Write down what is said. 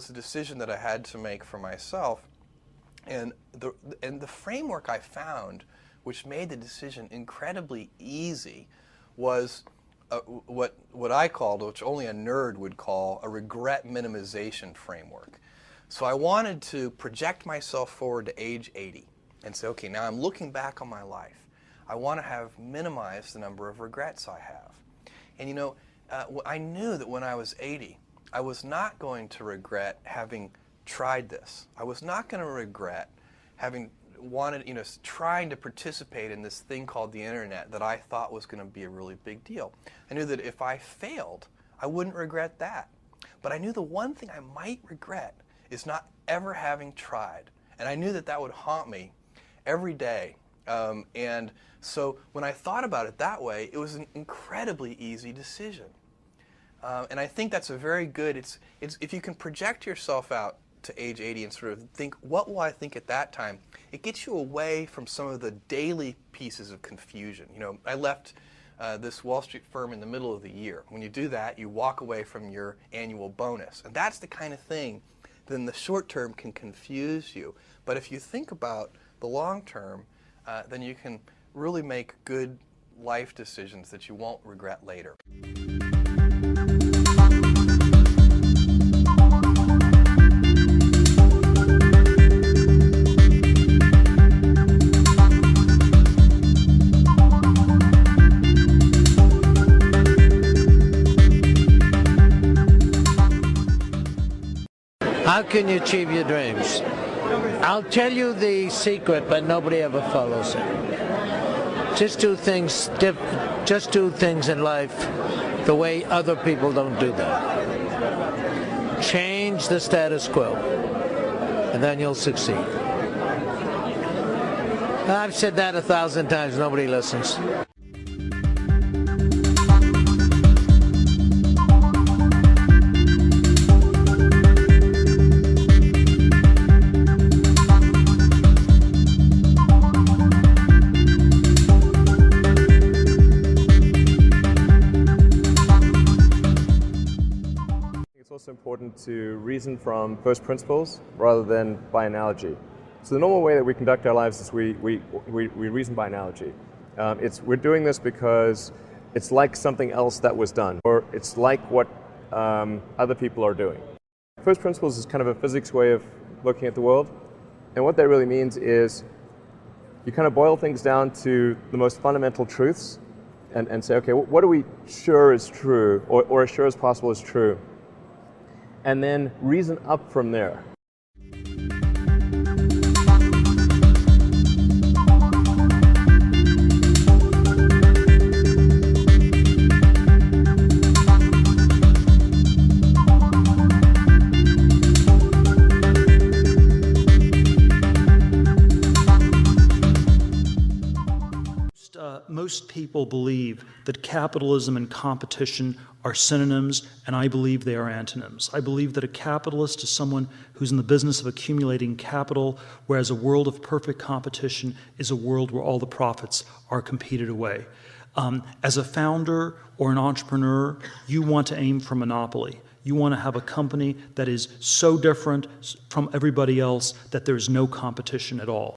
was a decision that I had to make for myself. And the framework I found, which made the decision incredibly easy, was what I called, which only a nerd would call, a regret minimization framework. So I wanted to project myself forward to age 80 and say, okay, now I'm looking back on my life. I want to have minimized the number of regrets I have. And you know, I knew that when I was 80, I was not going to regret having tried this. I was not going to regret having wanted, trying to participate in this thing called the internet that I thought was going to be a really big deal. I knew that if I failed, I wouldn't regret that. But I knew the one thing I might regret is not ever having tried. And I knew that that would haunt me every day. And so when I thought about it that way, it was an incredibly easy decision. And I think that's a very good, it's if you can project yourself out to age 80 and sort of think, what will I think at that time? It gets you away from some of the daily pieces of confusion. I left this Wall Street firm in the middle of the year. When you do that, you walk away from your annual bonus. And that's the kind of thing that in the short term can confuse you. But if you think about the long term, then you can really make good life decisions that you won't regret later. How can you achieve your dreams? I'll tell you the secret, but nobody ever follows it. Just do things in life the way other people don't do them. Change the status quo, and then you'll succeed. I've said that 1,000 times, nobody listens. It's also important to reason from first principles rather than by analogy. So the normal way that we conduct our lives is we reason by analogy. We're doing this because it's like something else that was done, or it's like what other people are doing. First principles is kind of a physics way of looking at the world, and what that really means is you kind of boil things down to the most fundamental truths and say, okay, what are we sure is true, or as sure as possible is true? And then reason up from there. Most people believe that capitalism and competition are synonyms, and I believe they are antonyms. I believe that a capitalist is someone who's in the business of accumulating capital, whereas a world of perfect competition is a world where all the profits are competed away. As a founder or an entrepreneur, you want to aim for monopoly. You want to have a company that is so different from everybody else that there's no competition at all.